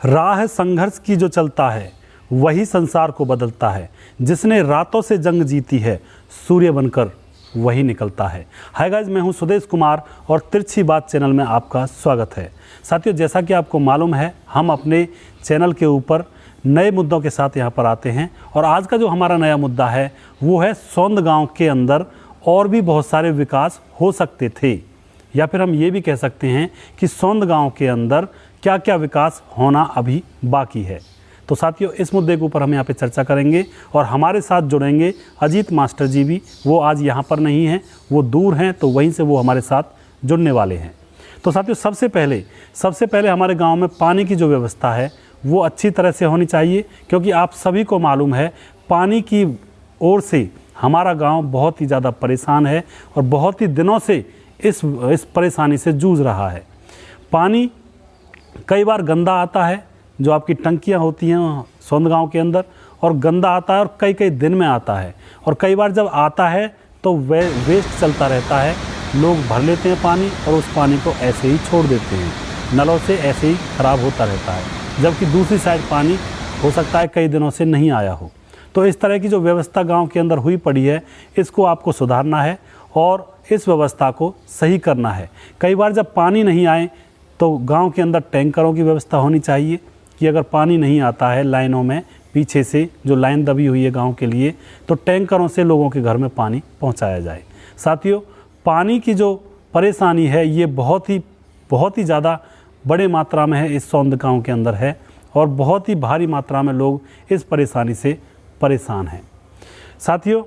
राह संघर्ष की जो चलता है वही संसार को बदलता है। जिसने रातों से जंग जीती है सूर्य बनकर वही निकलता है। हाय गाइस, मैं हूं सुदेश कुमार और तिरछी बात चैनल में आपका स्वागत है। साथियों, जैसा कि आपको मालूम है, हम अपने चैनल के ऊपर नए मुद्दों के साथ यहां पर आते हैं और आज का जो हमारा नया मुद्दा है वो है सौंद गांव के अंदर और भी बहुत सारे विकास हो सकते थे, या फिर हम ये भी कह सकते हैं कि सौंद गांव के अंदर क्या क्या विकास होना अभी बाकी है। तो साथियों, इस मुद्दे के ऊपर हम यहाँ पे चर्चा करेंगे और हमारे साथ जुड़ेंगे अजीत मास्टर जी भी। वो आज यहाँ पर नहीं हैं, वो दूर हैं, तो वहीं से वो हमारे साथ जुड़ने वाले हैं। तो साथियों, सबसे पहले हमारे गांव में पानी की जो व्यवस्था है वो अच्छी तरह से होनी चाहिए, क्योंकि आप सभी को मालूम है पानी की ओर से हमारा गांव बहुत ही ज़्यादा परेशान है और बहुत ही दिनों से इस परेशानी से जूझ रहा है। पानी कई बार गंदा आता है, जो आपकी टंकियां होती हैं सौंद गांव के अंदर, और गंदा आता है और कई दिन में आता है, और कई बार जब आता है तो वेस्ट चलता रहता है। लोग भर लेते हैं पानी और उस पानी को ऐसे ही छोड़ देते हैं, नलों से ऐसे ही ख़राब होता रहता है, जबकि दूसरी साइड पानी हो सकता है कई दिनों से नहीं आया हो। तो इस तरह की जो व्यवस्था गांव के अंदर हुई पड़ी है, इसको आपको सुधारना है और इस व्यवस्था को सही करना है। कई बार जब पानी नहीं आए तो गांव के अंदर टैंकरों की व्यवस्था होनी चाहिए कि अगर पानी नहीं आता है लाइनों में, पीछे से जो लाइन दबी हुई है गांव के लिए, तो टैंकरों से लोगों के घर में पानी पहुंचाया जाए। साथियों, पानी की जो परेशानी है ये बहुत ही ज़्यादा बड़े मात्रा में है, इस सौंद गाँव के अंदर है, और बहुत ही भारी मात्रा में लोग इस परेशानी से परेशान हैं। साथियों,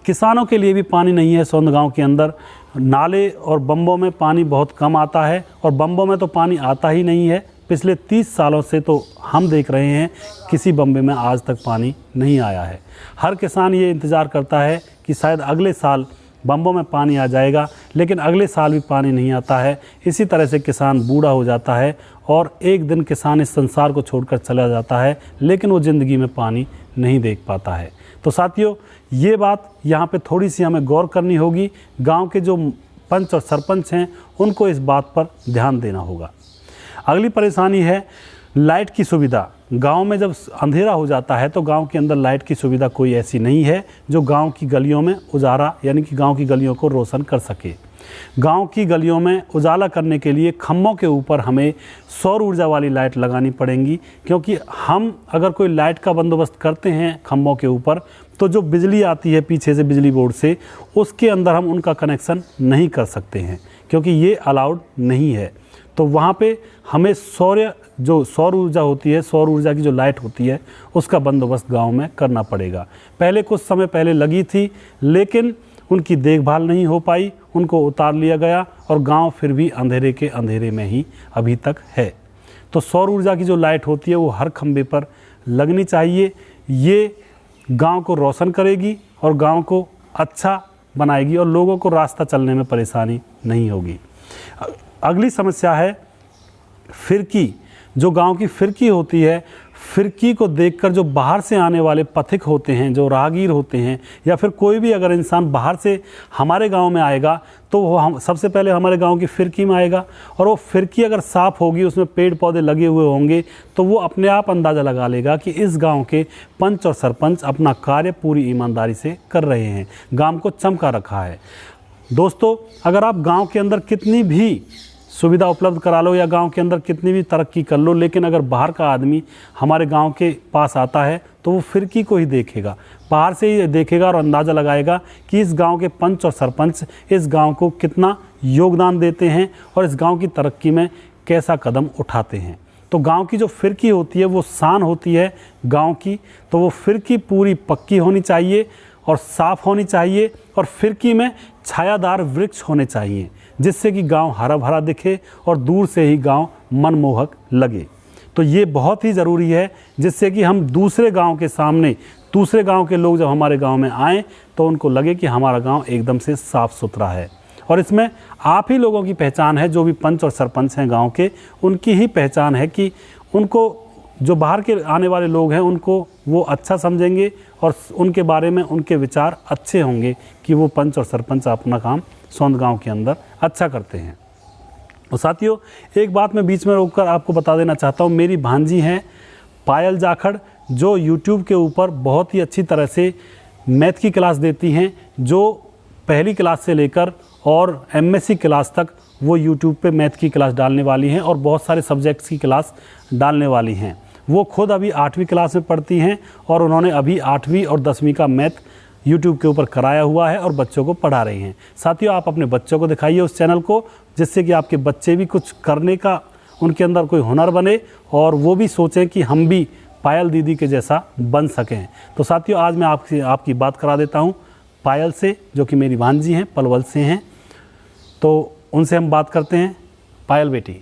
किसानों के लिए भी पानी नहीं है सौंद गाँव के अंदर। नाले और बम्बों में पानी बहुत कम आता है, और बम्बों में तो पानी आता ही नहीं है। पिछले 30 सालों से तो हम देख रहे हैं किसी बम्बे में आज तक पानी नहीं आया है। हर किसान ये इंतज़ार करता है कि शायद अगले साल बम्बों में पानी आ जाएगा, लेकिन अगले साल भी पानी नहीं आता है। इसी तरह से किसान बूढ़ा हो जाता है और एक दिन किसान इस संसार को छोड़कर चला जाता है, लेकिन वो ज़िंदगी में पानी नहीं देख पाता है। तो साथियों, ये बात यहाँ पे थोड़ी सी हमें गौर करनी होगी। गांव के जो पंच और सरपंच हैं उनको इस बात पर ध्यान देना होगा। अगली परेशानी है लाइट की सुविधा। गांव में जब अंधेरा हो जाता है तो गांव के अंदर लाइट की सुविधा कोई ऐसी नहीं है जो गांव की गलियों में उजाला, यानी कि गांव की गलियों को रोशन कर सके। गांव की गलियों में उजाला करने के लिए खम्भों के ऊपर हमें सौर ऊर्जा वाली लाइट लगानी पड़ेंगी, क्योंकि हम अगर कोई लाइट का बंदोबस्त करते हैं खम्भों के ऊपर, तो जो बिजली आती है पीछे से बिजली बोर्ड से, उसके अंदर हम उनका कनेक्शन नहीं कर सकते हैं, क्योंकि ये अलाउड नहीं है। तो वहाँ पे हमें सौर ऊर्जा होती है, सौर ऊर्जा की जो लाइट होती है, उसका बंदोबस्त गांव में करना पड़ेगा। पहले कुछ समय पहले लगी थी, लेकिन उनकी देखभाल नहीं हो पाई, उनको उतार लिया गया और गांव फिर भी अंधेरे के अंधेरे में ही अभी तक है। तो सौर ऊर्जा की जो लाइट होती है वो हर खंभे पर लगनी चाहिए। ये गांव को रोशन करेगी और गांव को अच्छा बनाएगी और लोगों को रास्ता चलने में परेशानी नहीं होगी। अगली समस्या है फिरकी। जो गांव की फिरकी होती है, फिरकी को देखकर जो बाहर से आने वाले पथिक होते हैं, जो राहगीर होते हैं, या फिर कोई भी अगर इंसान बाहर से हमारे गांव में आएगा तो वो हम सबसे पहले हमारे गांव की फिरकी में आएगा, और वो फिरकी अगर साफ़ होगी, उसमें पेड़ पौधे लगे हुए होंगे, तो वो अपने आप अंदाज़ा लगा लेगा कि इस गांव के पंच और सरपंच अपना कार्य पूरी ईमानदारी से कर रहे हैं, गांव को चमका रखा है। दोस्तों, अगर आप गाँव के अंदर कितनी भी सुविधा उपलब्ध करा लो या गांव के अंदर कितनी भी तरक्की कर लो, लेकिन अगर बाहर का आदमी हमारे गांव के पास आता है तो वो फिरकी को ही देखेगा, बाहर से ही देखेगा और अंदाज़ा लगाएगा कि इस गांव के पंच और सरपंच इस गांव को कितना योगदान देते हैं और इस गांव की तरक्की में कैसा कदम उठाते हैं। तो गांव की जो फिरकी होती है वो शान होती है गांव की, तो वो फिरकी पूरी पक्की होनी चाहिए और साफ़ होनी चाहिए, और फिरकी में छायादार वृक्ष होने चाहिए, जिससे कि गांव हरा भरा दिखे और दूर से ही गांव मनमोहक लगे। तो ये बहुत ही ज़रूरी है, जिससे कि हम दूसरे गांव के सामने, दूसरे गांव के लोग जब हमारे गांव में आएँ तो उनको लगे कि हमारा गांव एकदम से साफ़ सुथरा है। और इसमें आप ही लोगों की पहचान है, जो भी पंच और सरपंच हैं गांव के, उनकी ही पहचान है कि उनको जो बाहर के आने वाले लोग हैं उनको वो अच्छा समझेंगे और उनके बारे में उनके विचार अच्छे होंगे कि वो पंच और सरपंच अपना काम सौंद गांव के अंदर अच्छा करते हैं। और साथियों, एक बात मैं बीच में रोककर आपको बता देना चाहता हूँ, मेरी भांजी हैं पायल जाखड़, जो YouTube के ऊपर बहुत ही अच्छी तरह से मैथ की क्लास देती हैं, जो पहली क्लास से लेकर और MSc क्लास तक वो YouTube पे मैथ की क्लास डालने वाली हैं और बहुत सारे सब्जेक्ट्स की क्लास डालने वाली हैं। वो खुद अभी 8वीं क्लास में पढ़ती हैं और उन्होंने अभी 8वीं और 10वीं का मैथ YouTube के ऊपर कराया हुआ है और बच्चों को पढ़ा रही हैं। साथियों, आप अपने बच्चों को दिखाइए उस चैनल को, जिससे कि आपके बच्चे भी कुछ करने का उनके अंदर कोई हुनर बने और वो भी सोचें कि हम भी पायल दीदी के जैसा बन सकें। तो साथियों, आज मैं आपकी बात करा देता हूँ पायल से, जो कि मेरी भांजी हैं, पलवल से हैं। तो उनसे हम बात करते हैं। पायल बेटी।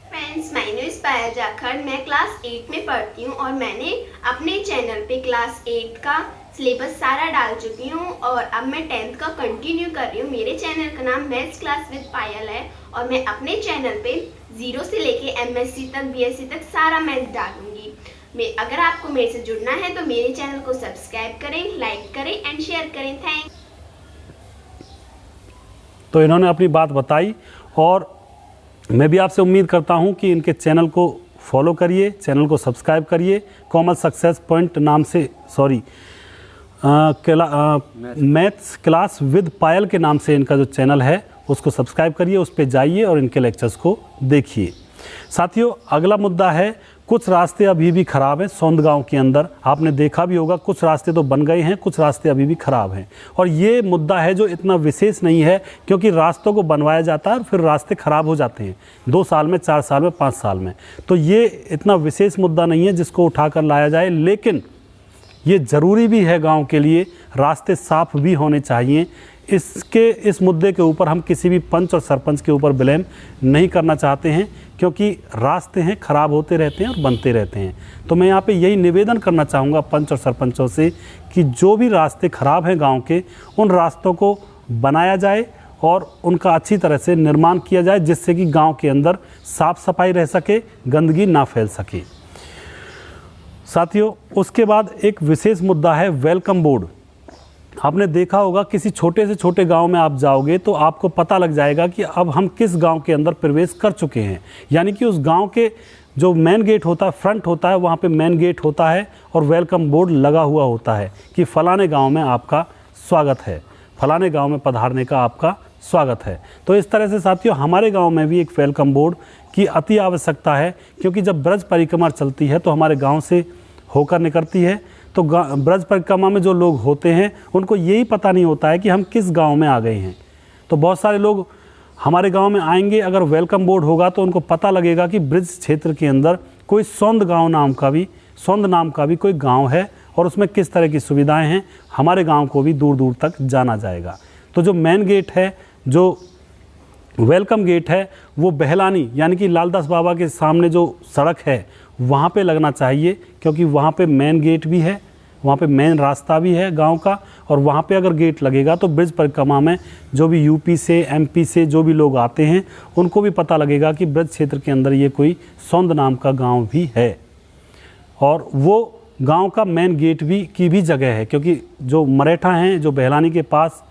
फ्रेंड्स, माय नेम इज पायल जाखड़। मैं क्लास 8 में पढ़ती हूँ और मैंने अपने चैनल पे क्लास 8 का सिलेबस सारा डाल चुकी हूँ और अब मैं 10th का कंटिन्यू कर रही हूँ। मेरे चैनल का नाम मैथ्स क्लास विद पायल है और मैं अपने चैनल पे 0 से लेके MSc तक BSc तक सारा मैथ डालूंगी। अगर आपको मेरे से जुड़ना है तो मेरे चैनल को सब्सक्राइब करें, लाइक करें एंड शेयर करें। थैंक। तो इन्होंने अपनी बात बताई और मैं भी आपसे उम्मीद करता हूं कि इनके चैनल को फॉलो करिए, चैनल को सब्सक्राइब करिए। कोमल सक्सेस पॉइंट नाम से, मैथ्स क्लास विद पायल के नाम से इनका जो चैनल है उसको सब्सक्राइब करिए, उस पर जाइए और इनके लेक्चर्स को देखिए। साथियों, अगला मुद्दा है, कुछ रास्ते अभी भी ख़राब हैं सौंद गांव के अंदर। आपने देखा भी होगा, कुछ रास्ते तो बन गए हैं, कुछ रास्ते अभी भी ख़राब हैं। और ये मुद्दा है जो इतना विशेष नहीं है, क्योंकि रास्तों को बनवाया जाता है और फिर रास्ते ख़राब हो जाते हैं 2 साल में, 4 साल में, 5 साल में। तो ये इतना विशेष मुद्दा नहीं है जिसको उठाकर लाया जाए, लेकिन ये ज़रूरी भी है गाँव के लिए, रास्ते साफ़ भी होने चाहिए। इस मुद्दे के ऊपर हम किसी भी पंच और सरपंच के ऊपर ब्लेम नहीं करना चाहते हैं, क्योंकि रास्ते हैं, ख़राब होते रहते हैं और बनते रहते हैं। तो मैं यहाँ पे यही निवेदन करना चाहूँगा पंच और सरपंचों से कि जो भी रास्ते ख़राब हैं गांव के, उन रास्तों को बनाया जाए और उनका अच्छी तरह से निर्माण किया जाए, जिससे कि गांव के अंदर साफ़ सफाई रह सके, गंदगी ना फैल सके। साथियों, उसके बाद एक विशेष मुद्दा है वेलकम बोर्ड। आपने देखा होगा, किसी छोटे से छोटे गांव में आप जाओगे तो आपको पता लग जाएगा कि अब हम किस गांव के अंदर प्रवेश कर चुके हैं। यानी कि उस गांव के जो मेन गेट होता है, फ्रंट होता है, वहाँ पे मेन गेट होता है और वेलकम बोर्ड लगा हुआ होता है कि फ़लाने गांव में आपका स्वागत है, फ़लाने गांव में पधारने का आपका स्वागत है। तो इस तरह से साथियों, हमारे गाँव में भी एक वेलकम बोर्ड की अति आवश्यकता है, क्योंकि जब ब्रज परिक्रमा चलती है तो हमारे गाँव से होकर निकलती है। तो ब्रज परिक्रमा में जो लोग होते हैं उनको यही पता नहीं होता है कि हम किस गांव में आ गए हैं। तो बहुत सारे लोग हमारे गांव में आएंगे, अगर वेलकम बोर्ड होगा तो उनको पता लगेगा कि ब्रज क्षेत्र के अंदर कोई सौंद नाम का भी कोई गांव है और उसमें किस तरह की सुविधाएं हैं। हमारे गांव को भी दूर दूर तक जाना जाएगा। तो जो मेन गेट है, जो वेलकम गेट है, वो बहलानी यानी कि लालदास बाबा के सामने जो सड़क है वहाँ पे लगना चाहिए, क्योंकि वहाँ पे मेन गेट भी है, वहाँ पे मेन रास्ता भी है गांव का। और वहाँ पे अगर गेट लगेगा तो ब्रज परिक्रमा में जो भी यूपी से, MP से जो भी लोग आते हैं उनको भी पता लगेगा कि ब्रज क्षेत्र के अंदर ये कोई सौंद नाम का गांव भी है। और वो गांव का मेन गेट की भी जगह है, क्योंकि जो मरेठा हैं जो बहलानी के पास,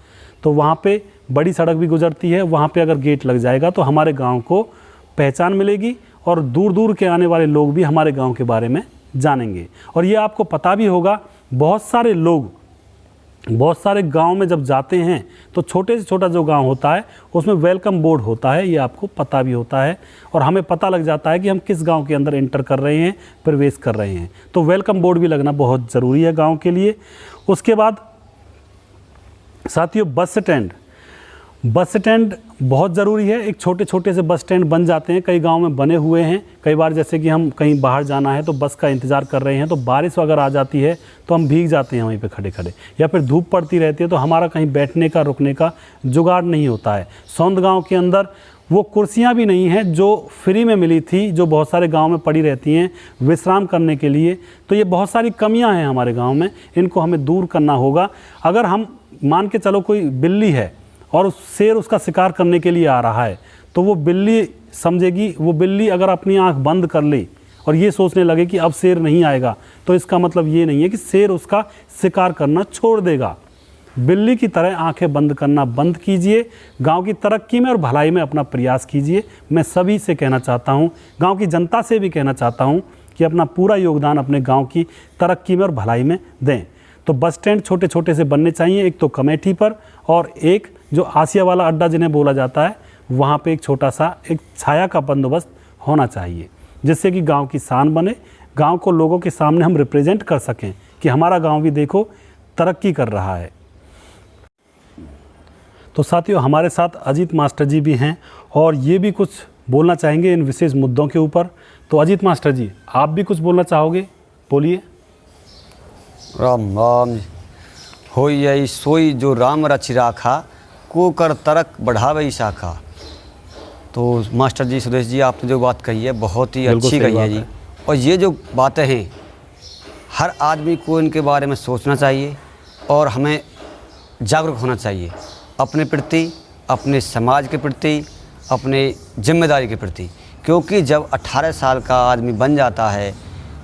तो वहाँ पे बड़ी सड़क भी गुजरती है। वहाँ पे अगर गेट लग जाएगा तो हमारे गाँव को पहचान मिलेगी और दूर दूर के आने वाले लोग भी हमारे गांव के बारे में जानेंगे। और ये आपको पता भी होगा, बहुत सारे लोग बहुत सारे गांव में जब जाते हैं तो छोटे से छोटा जो गांव होता है उसमें वेलकम बोर्ड होता है, ये आपको पता भी होता है और हमें पता लग जाता है कि हम किस गांव के अंदर एंटर कर रहे हैं, प्रवेश कर रहे हैं। तो वेलकम बोर्ड भी लगना बहुत ज़रूरी है गाँव के लिए। उसके बाद साथियों, बस स्टैंड बहुत ज़रूरी है। एक छोटे छोटे से बस स्टैंड बन जाते हैं, कई गांव में बने हुए हैं। कई बार जैसे कि हम कहीं बाहर जाना है तो बस का इंतज़ार कर रहे हैं, तो बारिश अगर आ जाती है तो हम भीग जाते हैं वहीं पे खड़े खड़े, या फिर धूप पड़ती रहती है तो हमारा कहीं बैठने का, रुकने का जुगाड़ नहीं होता है। सौंद गाँव के अंदर वो कुर्सियाँ भी नहीं हैं जो फ्री में मिली थी, जो बहुत सारे गाँव में पड़ी रहती हैं विश्राम करने के लिए। तो ये बहुत सारी कमियाँ हैं हमारे गाँव में, इनको हमें दूर करना होगा। अगर हम मान के चलो कोई बिल्ली है और शेर उसका शिकार करने के लिए आ रहा है, तो वो बिल्ली समझेगी, वो बिल्ली अगर अपनी आंख बंद कर ले और ये सोचने लगे कि अब शेर नहीं आएगा, तो इसका मतलब ये नहीं है कि शेर उसका शिकार करना छोड़ देगा। बिल्ली की तरह आंखें बंद करना बंद कीजिए। गांव की तरक्की में और भलाई में अपना प्रयास कीजिए। मैं सभी से कहना चाहता हूं, गांव की जनता से भी कहना चाहता हूं कि अपना पूरा योगदान अपने गांव की तरक्की में और भलाई में दें। तो बस स्टैंड छोटे छोटे से बनने चाहिए, एक तो कमेटी पर, और एक जो आसिया वाला अड्डा जिन्हें बोला जाता है वहाँ पे एक छोटा सा एक छाया का बंदोबस्त होना चाहिए, जिससे कि गांव की शान बने, गांव को लोगों के सामने हम रिप्रेजेंट कर सकें कि हमारा गांव भी देखो तरक्की कर रहा है। तो साथियों, हमारे साथ अजीत मास्टर जी भी हैं और ये भी कुछ बोलना चाहेंगे इन विशेष मुद्दों के ऊपर। तो अजीत मास्टर जी, आप भी कुछ बोलना चाहोगे? बोलिए। राम राम। होई यही सोई जो राम रचि राखा, को कर तरक बढ़ावे शाखा। तो मास्टर जी, सुदेश जी, आपने जो बात कही है बहुत ही अच्छी कही है जी। और ये जो बातें हैं हर आदमी को इनके बारे में सोचना चाहिए और हमें जागरूक होना चाहिए अपने प्रति, अपने समाज के प्रति, अपने जिम्मेदारी के प्रति। क्योंकि जब 18 साल का आदमी बन जाता है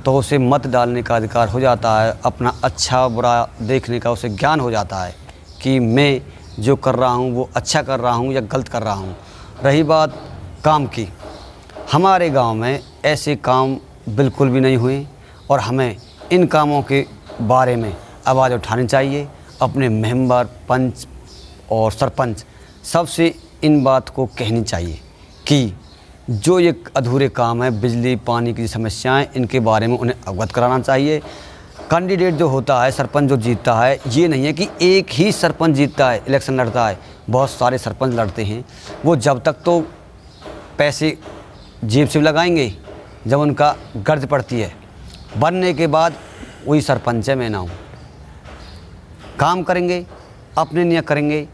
तो उसे मत डालने का अधिकार हो जाता है, अपना अच्छा बुरा देखने का उसे ज्ञान हो जाता है कि मैं जो कर रहा हूँ वो अच्छा कर रहा हूँ या गलत कर रहा हूँ। रही बात काम की, हमारे गांव में ऐसे काम बिल्कुल भी नहीं हुए और हमें इन कामों के बारे में आवाज़ उठानी चाहिए। अपने मेंबर, पंच और सरपंच सबसे इन बात को कहनी चाहिए कि जो ये अधूरे काम है, बिजली पानी की समस्याएं, इनके बारे में उन्हें अवगत कराना चाहिए। कैंडिडेट जो होता है, सरपंच जो जीतता है, ये नहीं है कि एक ही सरपंच जीतता है, इलेक्शन लड़ता है, बहुत सारे सरपंच लड़ते हैं। वो जब तक तो पैसे जेब से लगाएंगे, जब उनका गर्ज पड़ती है, बनने के बाद वही सरपंच है मैं ना हूँ। काम करेंगे, अपने नियत करेंगे,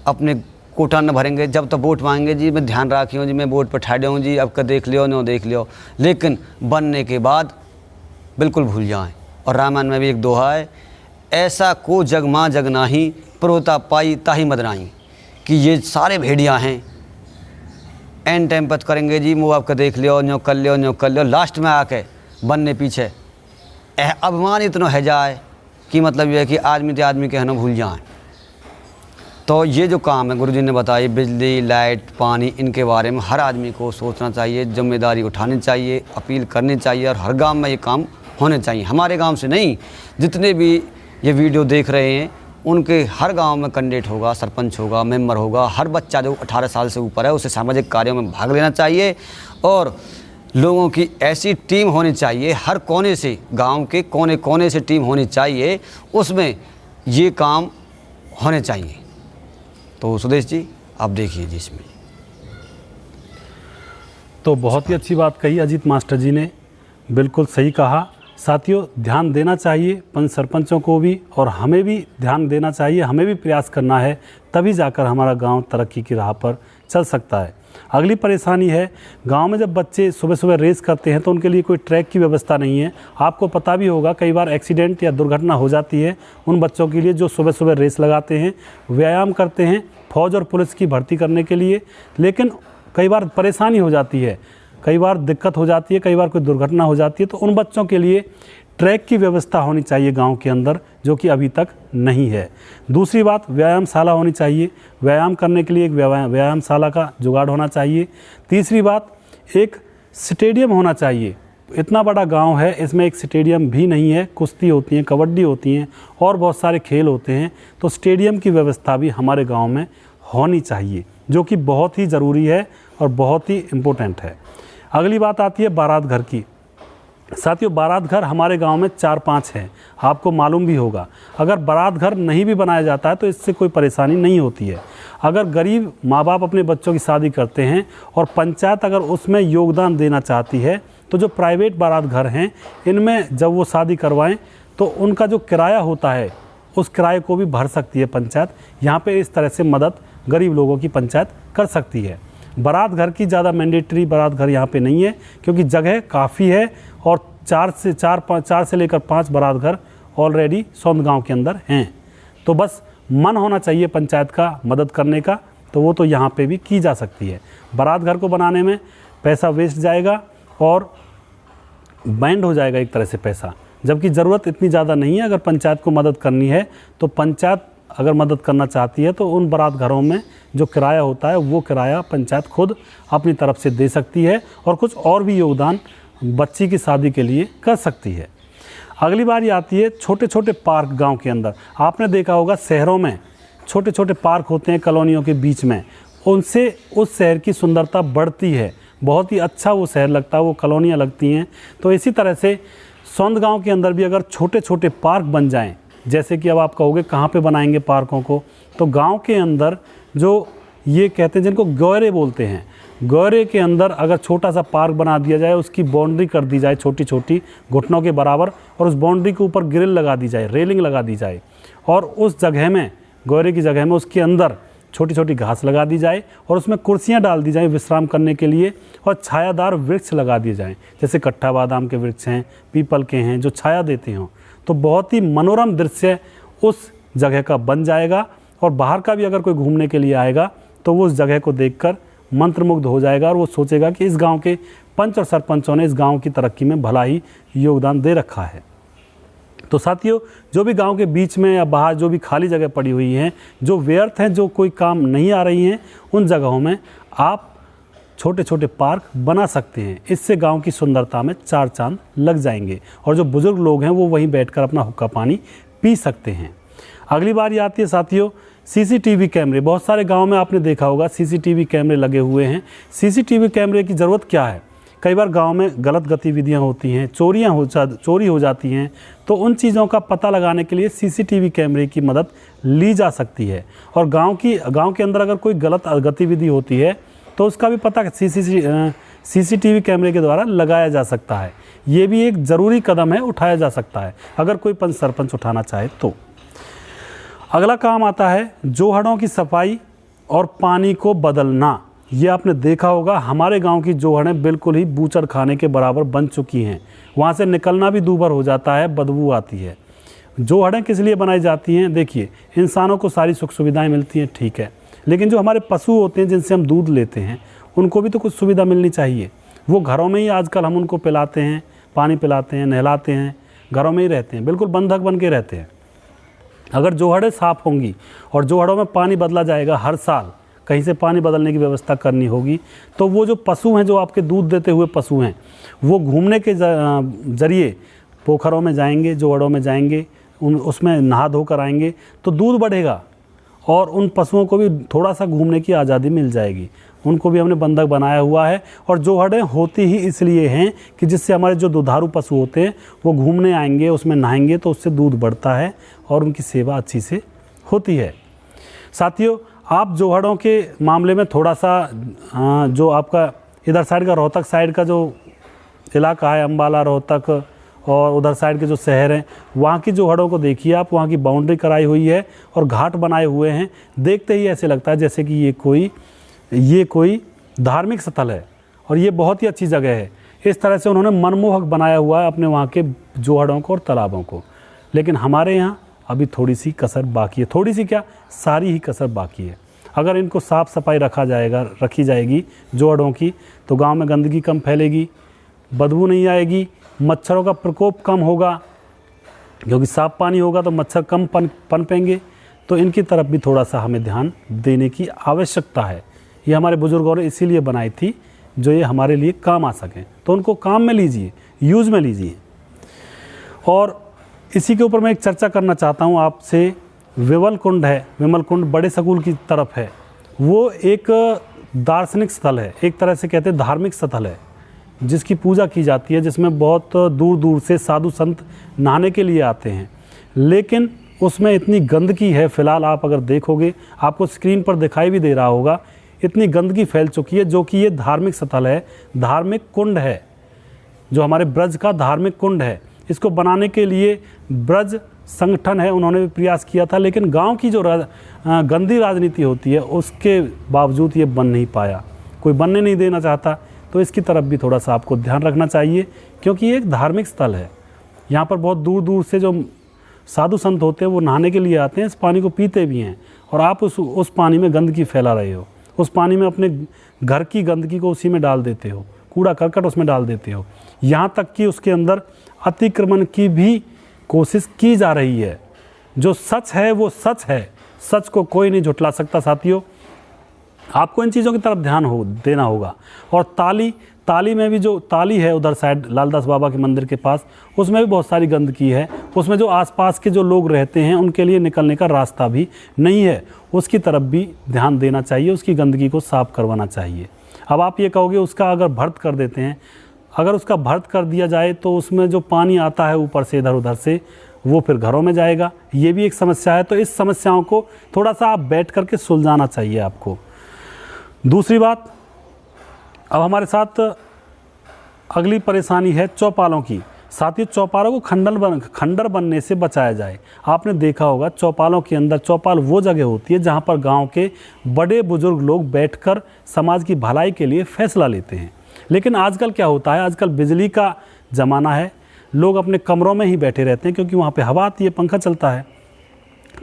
अपने कोटा न भरेंगे, जब तक वोट मांगेंगे जी मैं ध्यान रखियो जी, मैं वोट पर ठहरे हूँ जी, अब का देख लियो न देख लियो, लेकिन बनने के बाद बिल्कुल भूल जाएं। और रामायण में भी एक दोहा है, ऐसा को जग माँ जग नाही, प्रोता पाई ताही मदनाई। कि ये सारे भेड़िया हैं, एंड टाइम पर करेंगे जी, मुँह आपका देख लियो, न्यो कर लियो, न्यो कर लियो, लास्ट में आके बनने पीछे अभिमान इतना है जाए कि मतलब ये है कि आदमी तो आदमी कहना भूल जाएं। तो ये जो काम है गुरुजी ने बताई, बिजली, लाइट, पानी, इनके बारे में हर आदमी को सोचना चाहिए, जिम्मेदारी उठानी चाहिए, अपील करनी चाहिए और हर गांव में ये काम होने चाहिए। हमारे गांव से नहीं, जितने भी ये वीडियो देख रहे हैं उनके हर गांव में कैंडिडेट होगा, सरपंच होगा, मेंबर होगा, हर बच्चा जो 18 साल से ऊपर है उसे सामाजिक कार्यों में भाग लेना चाहिए और लोगों की ऐसी टीम होनी चाहिए, हर कोने से, गांव के कोने कोने से टीम होनी चाहिए, उसमें ये काम होने चाहिए। तो सुदेश जी, आप देखिए जी इसमें। तो बहुत ही अच्छी बात कही अजीत मास्टर जी ने, बिल्कुल सही कहा। साथियों, ध्यान देना चाहिए पंच सरपंचों को भी और हमें भी ध्यान देना चाहिए, हमें भी प्रयास करना है, तभी जाकर हमारा गांव तरक्की की राह पर चल सकता है। अगली परेशानी है, गांव में जब बच्चे सुबह सुबह रेस करते हैं तो उनके लिए कोई ट्रैक की व्यवस्था नहीं है। आपको पता भी होगा, कई बार एक्सीडेंट या दुर्घटना हो जाती है उन बच्चों के लिए जो सुबह सुबह रेस लगाते हैं, व्यायाम करते हैं फौज और पुलिस की भर्ती करने के लिए, लेकिन कई बार परेशानी हो जाती है, कई बार दिक्कत हो जाती है, कई बार कोई दुर्घटना हो जाती है, तो उन बच्चों के लिए ट्रैक की व्यवस्था होनी चाहिए गांव के अंदर, जो कि अभी तक नहीं है। दूसरी बात, व्यायामशाला होनी चाहिए, व्यायाम करने के लिए एक व्यायामशाला का जुगाड़ होना चाहिए। तीसरी बात, एक स्टेडियम होना चाहिए। इतना बड़ा गांव है, इसमें एक स्टेडियम भी नहीं है। कुश्ती होती है, कबड्डी होती हैं और बहुत सारे खेल होते हैं, तो स्टेडियम की व्यवस्था भी हमारे गाँव में होनी चाहिए, जो कि बहुत ही ज़रूरी है और बहुत ही इम्पोर्टेंट है। अगली बात आती है बारात घर की। साथियों, बारात घर हमारे गांव में 4-5 हैं, आपको मालूम भी होगा। अगर बारात घर नहीं भी बनाया जाता है तो इससे कोई परेशानी नहीं होती है। अगर गरीब माँ बाप अपने बच्चों की शादी करते हैं और पंचायत अगर उसमें योगदान देना चाहती है, तो जो प्राइवेट बारात घर हैं इनमें जब वो शादी करवाएं तो उनका जो किराया होता है उस किराए को भी भर सकती है पंचायत। यहाँ पे इस तरह से मदद गरीब लोगों की पंचायत कर सकती है। बारात घर की ज़्यादा मैंडेटरी बारात घर यहाँ पे नहीं है, क्योंकि जगह काफ़ी है और 4 से लेकर 5 बारात घर ऑलरेडी सौंद गांव के अंदर हैं। तो बस मन होना चाहिए पंचायत का मदद करने का, तो वो तो यहाँ पे भी की जा सकती है। बारात घर को बनाने में पैसा वेस्ट जाएगा और बैंड हो जाएगा एक तरह से पैसा, जबकि ज़रूरत इतनी ज़्यादा नहीं है। अगर पंचायत को मदद करनी है तो पंचायत अगर मदद करना चाहती है तो उन बारात घरों में जो किराया होता है वो किराया पंचायत खुद अपनी तरफ से दे सकती है और कुछ और भी योगदान बच्ची की शादी के लिए कर सकती है। अगली बार ये आती है छोटे छोटे पार्क गांव के अंदर। आपने देखा होगा शहरों में छोटे छोटे पार्क होते हैं कॉलोनियों के बीच में, उनसे उस शहर की सुंदरता बढ़ती है, बहुत ही अच्छा वो शहर लगता है, वो कॉलोनियाँ लगती हैं। तो इसी तरह से सौंद गांव के अंदर भी अगर छोटे छोटे पार्क बन जाएं, जैसे कि अब आप कहोगे कहाँ पे बनाएंगे पार्कों को, तो गांव के अंदर जो ये कहते हैं जिनको गौरे बोलते हैं, गौरे के अंदर अगर छोटा सा पार्क बना दिया जाए, उसकी बाउंड्री कर दी जाए छोटी छोटी घुटनों के बराबर, और उस बाउंड्री के ऊपर ग्रिल लगा दी जाए, रेलिंग लगा दी जाए, और उस जगह में गौरे की जगह में उसके अंदर छोटी छोटी घास लगा दी जाए और उसमें कुर्सियां डाल दी जाएं विश्राम करने के लिए, और छायादार वृक्ष लगा दिए जाएं, जैसे कट्ठा बादाम के वृक्ष हैं, पीपल के हैं, जो छाया देते हों, तो बहुत ही मनोरम दृश्य उस जगह का बन जाएगा। और बाहर का भी अगर कोई घूमने के लिए आएगा तो वो उस जगह को देखकर मंत्रमुग्ध हो जाएगा और वो सोचेगा कि इस गांव के पंच और सरपंचों ने इस गांव की तरक्की में भला ही योगदान दे रखा है। तो साथियों, जो भी गांव के बीच में या बाहर जो भी खाली जगह पड़ी हुई हैं, जो व्यर्थ हैं, जो कोई काम नहीं आ रही हैं, उन जगहों में आप छोटे छोटे पार्क बना सकते हैं। इससे गांव की सुंदरता में चार चांद लग जाएंगे और जो बुजुर्ग लोग हैं वो वहीं बैठकर अपना हुक्का पानी पी सकते हैं। अगली बार ये आती है साथियों सीसीटीवी कैमरे। बहुत सारे गांव में आपने देखा होगा सीसीटीवी कैमरे लगे हुए हैं। सीसीटीवी कैमरे की ज़रूरत क्या है? कई बार गांव में गलत गतिविधियां होती हैं, चोरी हो जाती हैं, तो उन चीज़ों का पता लगाने के लिए सीसीटीवी कैमरे की मदद ली जा सकती है। और गांव के अंदर अगर कोई गलत गतिविधि होती है तो उसका भी पता सीसीटीवी कैमरे के द्वारा लगाया जा सकता है। ये भी एक ज़रूरी कदम है, उठाया जा सकता है अगर कोई पंच सरपंच उठाना चाहे तो। अगला काम आता है जोहड़ों की सफाई और पानी को बदलना। ये आपने देखा होगा हमारे गांव की जोहड़ें बिल्कुल ही बूचड़ खाने के बराबर बन चुकी हैं, वहाँ से निकलना भी दूभर हो जाता है, बदबू आती है। जोहड़ें किस लिए बनाई जाती हैं? देखिए, इंसानों को सारी सुख सुविधाएं मिलती हैं, ठीक है, लेकिन जो हमारे पशु होते हैं जिनसे हम दूध लेते हैं उनको भी तो कुछ सुविधा मिलनी चाहिए। वो घरों में ही आजकल हम उनको पिलाते हैं, पानी पिलाते हैं, नहलाते हैं, घरों में ही रहते हैं, बिल्कुल बंधक बन के रहते हैं। अगर जोहड़ें साफ़ होंगी और जोहड़ों में पानी बदला जाएगा हर साल, कहीं से पानी बदलने की व्यवस्था करनी होगी, तो वो जो पशु हैं, जो आपके दूध देते हुए पशु हैं, वो घूमने के ज़रिए पोखरों में जाएंगे, जोहड़ों में जाएंगे, उसमें नहा धो कर आएंगे, तो दूध बढ़ेगा और उन पशुओं को भी थोड़ा सा घूमने की आज़ादी मिल जाएगी। उनको भी हमने बंधक बनाया हुआ है। और जोहड़ें होती ही इसलिए हैं कि जिससे हमारे जो दुधारू पशु होते हैं वो घूमने आएंगे, उसमें नहाएंगे, तो उससे दूध बढ़ता है और उनकी सेवा अच्छी से होती है। साथियों, आप जोहड़ों के मामले में थोड़ा सा जो आपका इधर साइड का रोहतक साइड का जो इलाका है, अम्बाला, रोहतक और उधर साइड के जो शहर हैं, वहाँ की जोहड़ों को देखिए आप। वहाँ की बाउंड्री कराई हुई है और घाट बनाए हुए हैं। देखते ही ऐसे लगता है जैसे कि ये कोई धार्मिक स्थल है और ये बहुत ही अच्छी जगह है। इस तरह से उन्होंने मनमोहक बनाया हुआ है अपने वहाँ के जोहड़ों को और तालाबों को। लेकिन हमारे यहाँ अभी थोड़ी सी कसर बाकी है, थोड़ी सी क्या, सारी ही कसर बाकी है। अगर इनको साफ़ सफाई रखी जाएगी जोहड़ों की, तो गांव में गंदगी कम फैलेगी, बदबू नहीं आएगी, मच्छरों का प्रकोप कम होगा, क्योंकि साफ़ पानी होगा तो मच्छर कम पनपेंगे। तो इनकी तरफ भी थोड़ा सा हमें ध्यान देने की आवश्यकता है। ये हमारे बुजुर्गों ने इसीलिए बनाई थी, जो ये हमारे लिए काम आ सकें। तो उनको काम में लीजिए, यूज़ में लीजिए। और इसी के ऊपर मैं एक चर्चा करना चाहता हूँ आपसे। विमल कुंड है, विमल कुंड बड़े सकूल की तरफ है। वो एक दार्शनिक स्थल है, एक तरह से कहते हैं धार्मिक स्थल है, जिसकी पूजा की जाती है, जिसमें बहुत दूर दूर से साधु संत नहाने के लिए आते हैं। लेकिन उसमें इतनी गंदगी है, फ़िलहाल आप अगर देखोगे, आपको स्क्रीन पर दिखाई भी दे रहा होगा, इतनी गंदगी फैल चुकी है। जो कि ये धार्मिक स्थल है, धार्मिक कुंड है, जो हमारे ब्रज का धार्मिक कुंड है। इसको बनाने के लिए ब्रज संगठन है, उन्होंने भी प्रयास किया था, लेकिन गांव की जो गंदी राजनीति होती है उसके बावजूद ये बन नहीं पाया, कोई बनने नहीं देना चाहता। तो इसकी तरफ भी थोड़ा सा आपको ध्यान रखना चाहिए, क्योंकि ये एक धार्मिक स्थल है। यहाँ पर बहुत दूर दूर से जो साधु संत होते हैं वो नहाने के लिए आते हैं, इस पानी को पीते भी हैं, और आप उस पानी में गंदगी फैला रहे हो। उस पानी में अपने घर की गंदगी को उसी में डाल देते हो, कूड़ा करकट उसमें डाल देते हो। यहाँ तक कि उसके अंदर अतिक्रमण की भी कोशिश की जा रही है। जो सच है वो सच है, सच को कोई नहीं झुठला सकता साथियों। आपको इन चीज़ों की तरफ ध्यान देना होगा। और ताली में भी जो ताली है उधर साइड लालदास बाबा के मंदिर के पास, उसमें भी बहुत सारी गंदगी है। उसमें जो आसपास के जो लोग रहते हैं उनके लिए निकलने का रास्ता भी नहीं है, उसकी तरफ भी ध्यान देना चाहिए, उसकी गंदगी को साफ़ करवाना चाहिए। अब आप ये कहोगे उसका अगर भर्त कर देते हैं, अगर उसका भर्त कर दिया जाए तो उसमें जो पानी आता है ऊपर से इधर उधर से वो फिर घरों में जाएगा, ये भी एक समस्या है। तो इस समस्याओं को थोड़ा सा आप बैठ करके सुलझाना चाहिए आपको। दूसरी बात, अब हमारे साथ अगली परेशानी है चौपालों की। साथियों, चौपालों को खंडर बनने से बचाया जाए। आपने देखा होगा चौपालों के अंदर, चौपाल वो जगह होती है जहाँ पर गांव के बड़े बुजुर्ग लोग बैठकर समाज की भलाई के लिए फैसला लेते हैं। लेकिन आजकल क्या होता है, आजकल बिजली का ज़माना है, लोग अपने कमरों में ही बैठे रहते हैं क्योंकि वहाँ पे हवा आती है, पंखा चलता है।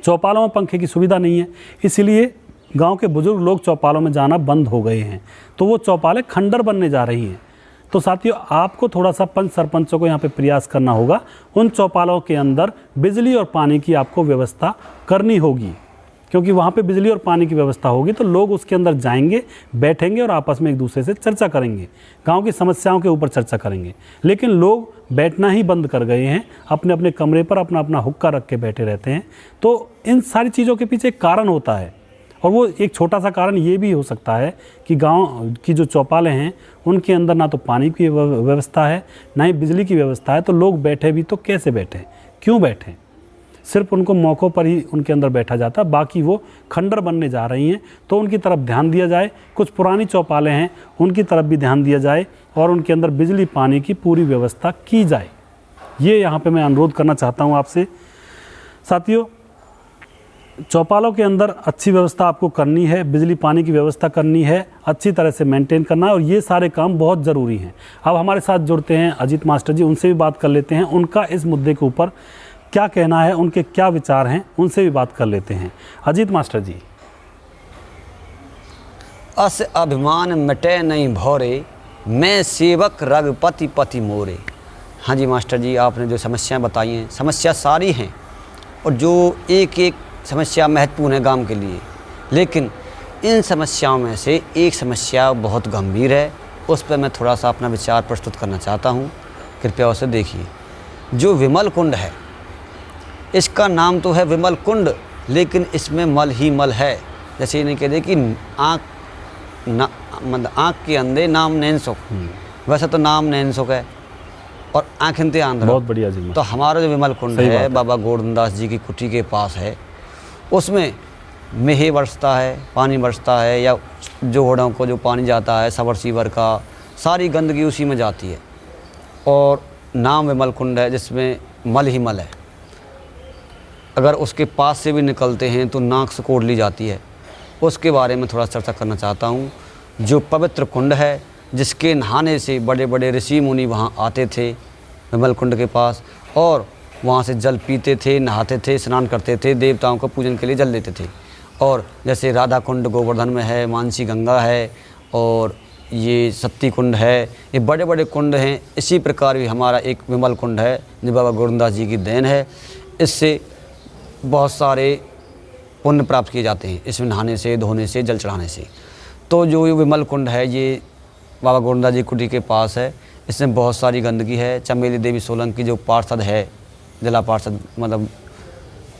चौपालों में पंखे की सुविधा नहीं है, इसीलिए गांव के बुजुर्ग लोग चौपालों में जाना बंद हो गए हैं। तो वो चौपालें खंडर बनने जा रही हैं। तो साथियों, आपको थोड़ा सा पंच सरपंचों को यहाँ पे प्रयास करना होगा, उन चौपालों के अंदर बिजली और पानी की आपको व्यवस्था करनी होगी, क्योंकि वहाँ पे बिजली और पानी की व्यवस्था होगी तो लोग उसके अंदर जाएंगे, बैठेंगे और आपस में एक दूसरे से चर्चा करेंगे, गांव की समस्याओं के ऊपर चर्चा करेंगे। लेकिन लोग बैठना ही बंद कर गए हैं, अपने अपने कमरे पर अपना अपना हुक्का रख के बैठे रहते हैं। तो इन सारी चीज़ों के पीछे एक कारण होता है, और वो एक छोटा सा कारण ये भी हो सकता है कि गांव की जो चौपालें हैं उनके अंदर ना तो पानी की व्यवस्था है, ना ही बिजली की व्यवस्था है। तो लोग बैठे भी तो कैसे बैठें, क्यों बैठें? सिर्फ उनको मौक़ों पर ही उनके अंदर बैठा जाता है, बाकी वो खंडर बनने जा रही हैं। तो उनकी तरफ ध्यान दिया जाए। कुछ पुरानी चौपालें हैं उनकी तरफ भी ध्यान दिया जाए और उनके अंदर बिजली पानी की पूरी व्यवस्था की जाए। ये यहाँ पे मैं अनुरोध करना चाहता हूँ आपसे। साथियों, चौपालों के अंदर अच्छी व्यवस्था आपको करनी है, बिजली पानी की व्यवस्था करनी है, अच्छी तरह से मेंटेन करना है, और ये सारे काम बहुत ज़रूरी हैं। अब हमारे साथ जुड़ते हैं अजीत मास्टर जी, उनसे भी बात कर लेते हैं, उनका इस मुद्दे के ऊपर क्या कहना है, उनके क्या विचार हैं, उनसे भी बात कर लेते हैं। अजीत मास्टर जी। अस अभिमान मिटे नहीं भौरे, मैं सेवक रघुपति पति मोरे। हाँ जी मास्टर जी, आपने जो समस्याएं बताई हैं, समस्या सारी हैं और जो एक एक समस्या महत्वपूर्ण है गांव के लिए, लेकिन इन समस्याओं में से एक समस्या बहुत गंभीर है, उस पर मैं थोड़ा सा अपना विचार प्रस्तुत करना चाहता हूँ। कृपया उसे देखिए। जो विमल कुंड है, इसका नाम तो है विमल कुंड, लेकिन इसमें मल ही मल है। जैसे ये नहीं कहते कि आँख के अंधे नाम नैन सुख, वैसे तो नाम नैन सुख है और आँखें ते आंध्र। बहुत बढ़िया जी। तो हमारा जो विमल कुंड है बाबा गोवर्धनदास जी की कुटी के पास है, उसमें मेहे बरसता है, पानी बरसता है, या जोड़ों को जो पानी जाता है सबर सीवर का, सारी गंदगी उसी में जाती है। और नाम विमल कुंड है जिसमें मल ही मल है। अगर उसके पास से भी निकलते हैं तो नाक से कोड़ ली जाती है। उसके बारे में थोड़ा चर्चा करना चाहता हूँ। जो पवित्र कुंड है, जिसके नहाने से बड़े बड़े ऋषि मुनि वहाँ आते थे विमल कुंड के पास, और वहाँ से जल पीते थे, नहाते थे, स्नान करते थे, देवताओं को पूजन के लिए जल लेते थे। और जैसे राधा कुंड गोवर्धन में है, मानसी गंगा है, और ये सत्ती कुंड है, ये बड़े बड़े कुंड हैं। इसी प्रकार भी हमारा एक विमल कुंड है जो बाबा गोवर्धनदास जी की देन है। इससे बहुत सारे पुण्य प्राप्त किए जाते हैं, इसमें नहाने से, धोने से, जल चढ़ाने से। तो जो ये विमल कुंड है ये बाबा गोवर्धनदास जी कुटी के पास है। इसमें बहुत सारी गंदगी है। चमेली देवी सोलंकी जो पार्षद है, जिला पार्षद मतलब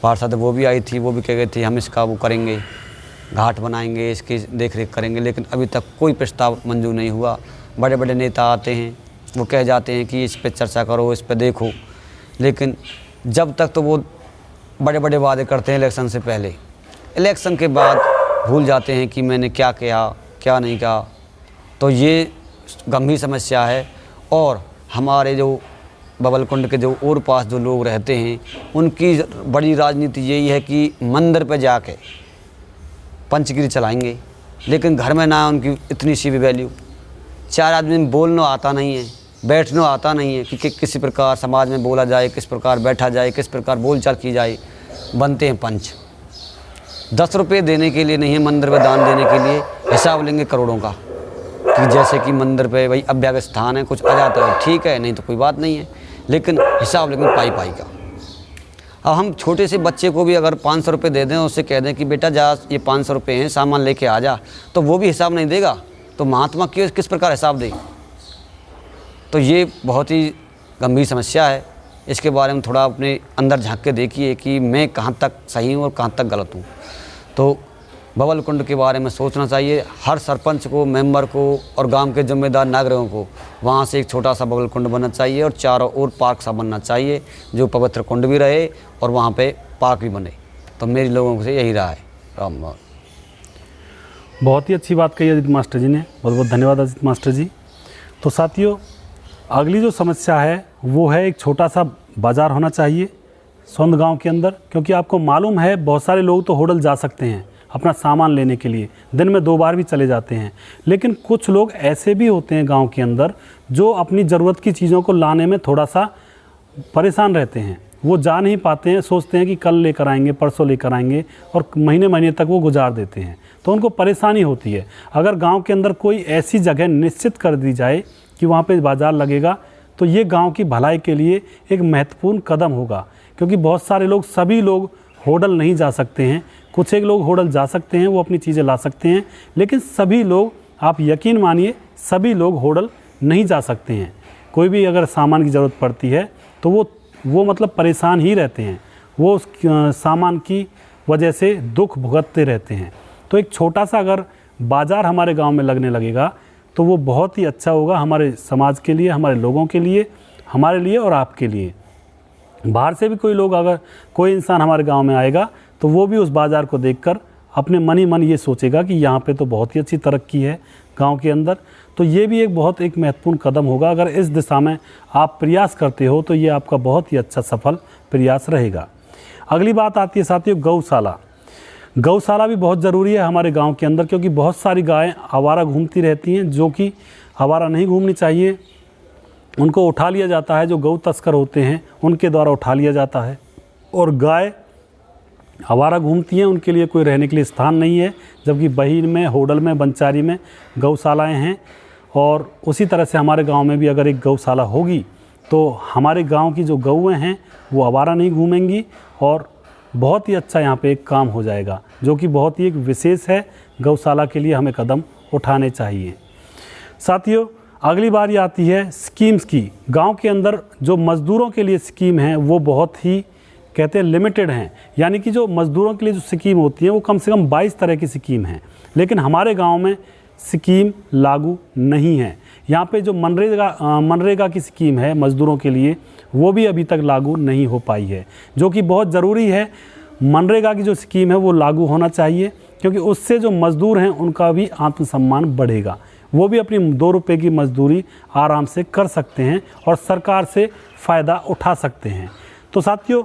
पार्षद, वो भी आई थी, वो भी कह गई थी हम इसका वो करेंगे, घाट बनाएंगे, इसकी देख रेख करेंगे, लेकिन अभी तक कोई प्रस्ताव मंजूर नहीं हुआ। बड़े बड़े नेता आते हैं, वो कह जाते हैं कि इस पर चर्चा करो, इस पर देखो, लेकिन जब तक तो वो बड़े बड़े वादे करते हैं इलेक्शन से पहले, इलेक्शन के बाद भूल जाते हैं कि मैंने क्या किया, क्या नहीं किया। तो ये गंभीर समस्या है। और हमारे जो बबल कुंड के जो और पास जो लोग रहते हैं, उनकी बड़ी राजनीति यही है कि मंदिर पे जाके पंचगिरी चलाएंगे, लेकिन घर में ना उनकी इतनी सी भी वैल्यू। चार आदमी में बोलना आता नहीं है, बैठना आता नहीं है कि किस प्रकार समाज में बोला जाए, किस प्रकार बैठा जाए, किस प्रकार बोलचाल की जाए। बनते हैं पंच। 10 रुपये देने के लिए नहीं है, मंदिर में दान देने के लिए हिसाब लेंगे करोड़ों का, कि जैसे कि मंदिर पे भाई अभ्यागत स्थान है, कुछ आ जाता है ठीक है, नहीं तो कोई बात नहीं है, लेकिन हिसाब लेंगे पाई का। अब हम छोटे से बच्चे को भी अगर 500 रुपये दे दें, उससे कह दें कि बेटा जा ये 500 रुपये हैं, सामान लेके आ जा, तो वो भी हिसाब नहीं देगा, तो महात्मा किस प्रकार हिसाब दें। तो ये बहुत ही गंभीर समस्या है। इसके बारे में थोड़ा अपने अंदर झांक के देखिए कि मैं कहाँ तक सही हूँ और कहाँ तक गलत हूँ। तो बबल कुंड के बारे में सोचना चाहिए हर सरपंच को, मेंबर को और गांव के जिम्मेदार नागरिकों को। वहाँ से एक छोटा सा बबल कुंड बनना चाहिए और चारों ओर पार्क सा बनना चाहिए, जो पवित्र कुंड भी रहे और वहाँ पे पार्क भी बने। तो मेरी लोगों से यही राय है। राम राम। बहुत ही अच्छी बात कही अजीत मास्टर जी ने, बहुत बहुत धन्यवाद अजीत मास्टर जी। तो साथियों, अगली जो समस्या है वो है एक छोटा सा बाज़ार होना चाहिए सोंद गांव के अंदर, क्योंकि आपको मालूम है बहुत सारे लोग तो होटल जा सकते हैं अपना सामान लेने के लिए, दिन में 2 बार भी चले जाते हैं, लेकिन कुछ लोग ऐसे भी होते हैं गांव के अंदर जो अपनी ज़रूरत की चीज़ों को लाने में थोड़ा सा परेशान रहते हैं। वो जा नहीं पाते हैं, सोचते हैं कि कल लेकर आएंगे, परसों लेकर आएंगे, और महीने महीने तक वो गुजार देते हैं, तो उनको परेशानी होती है। अगर गांव के अंदर कोई ऐसी जगह निश्चित कर दी जाए कि वहाँ पे बाज़ार लगेगा, तो ये गांव की भलाई के लिए एक महत्वपूर्ण कदम होगा, क्योंकि बहुत सारे लोग, सभी लोग होटल नहीं जा सकते हैं। कुछ एक लोग होटल जा सकते हैं, वो अपनी चीज़ें ला सकते हैं, लेकिन सभी लोग, आप यकीन मानिए, सभी लोग होटल नहीं जा सकते हैं। कोई भी अगर सामान की ज़रूरत पड़ती है तो वो मतलब परेशान ही रहते हैं, वो उस सामान की वजह से दुख भुगतते रहते हैं। तो एक छोटा सा अगर बाज़ार हमारे गांव में लगने लगेगा तो वो बहुत ही अच्छा होगा हमारे समाज के लिए, हमारे लोगों के लिए, हमारे लिए और आपके लिए। बाहर से भी कोई लोग, अगर कोई इंसान हमारे गांव में आएगा तो वो भी उस बाज़ार को देखकर अपने मन ही मन ये सोचेगा कि यहाँ पे तो बहुत ही अच्छी तरक्की है गांव के अंदर। तो ये भी एक बहुत एक महत्वपूर्ण कदम होगा। अगर इस दिशा में आप प्रयास करते हो तो ये आपका बहुत ही अच्छा सफल प्रयास रहेगा। अगली बात आती है साथियों गौशाला। गौशाला भी बहुत ज़रूरी है हमारे गांव के अंदर, क्योंकि बहुत सारी गायें आवारा घूमती रहती हैं, जो कि आवारा नहीं घूमनी चाहिए। उनको उठा लिया जाता है, जो गौ तस्कर होते हैं उनके द्वारा उठा लिया जाता है, और गाय आवारा घूमती हैं, उनके लिए कोई रहने के लिए स्थान नहीं है। जबकि बहीर में, होडल में, बंचारी में गौशालाएँ हैं, और उसी तरह से हमारे गांव में भी अगर एक गौशाला होगी तो हमारे गांव की जो गौएँ हैं वो आवारा नहीं घूमेंगी, और बहुत ही अच्छा यहाँ पे एक काम हो जाएगा, जो कि बहुत ही एक विशेष है। गौशाला के लिए हमें कदम उठाने चाहिए। साथियों, अगली बारी आती है स्कीम्स की। गांव के अंदर जो मज़दूरों के लिए स्कीम है वो बहुत ही, कहते हैं, लिमिटेड हैं। यानी कि जो मज़दूरों के लिए जो स्कीम होती है वो कम से कम 22 तरह की स्कीम है, लेकिन हमारे गांव में स्कीम लागू नहीं है। यहाँ पे जो मनरेगा की स्कीम है मज़दूरों के लिए, वो भी अभी तक लागू नहीं हो पाई है, जो कि बहुत ज़रूरी है। मनरेगा की जो स्कीम है वो लागू होना चाहिए, क्योंकि उससे जो मज़दूर हैं उनका भी आत्मसम्मान बढ़ेगा। वो भी अपनी 2 रुपये की मजदूरी आराम से कर सकते हैं और सरकार से फ़ायदा उठा सकते हैं। तो साथियों,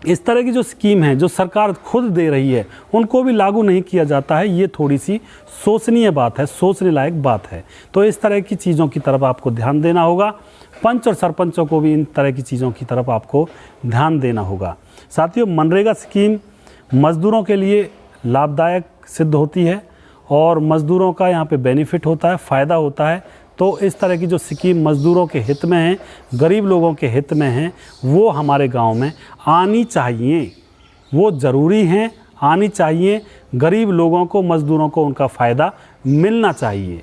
इस तरह की जो स्कीम है जो सरकार खुद दे रही है, उनको भी लागू नहीं किया जाता है। ये थोड़ी सी सोचनीय बात है, सोचने लायक बात है। तो इस तरह की चीज़ों की तरफ आपको ध्यान देना होगा। पंच और सरपंचों को भी इन तरह की चीज़ों की तरफ आपको ध्यान देना होगा। साथियों, मनरेगा स्कीम मज़दूरों के लिए लाभदायक सिद्ध होती है और मज़दूरों का यहाँ पे बेनिफिट होता है, फ़ायदा होता है। तो इस तरह की जो स्कीम मज़दूरों के हित में है, गरीब लोगों के हित में है, वो हमारे गांव में आनी चाहिए। वो ज़रूरी हैं, आनी चाहिए। गरीब लोगों को, मज़दूरों को उनका फ़ायदा मिलना चाहिए।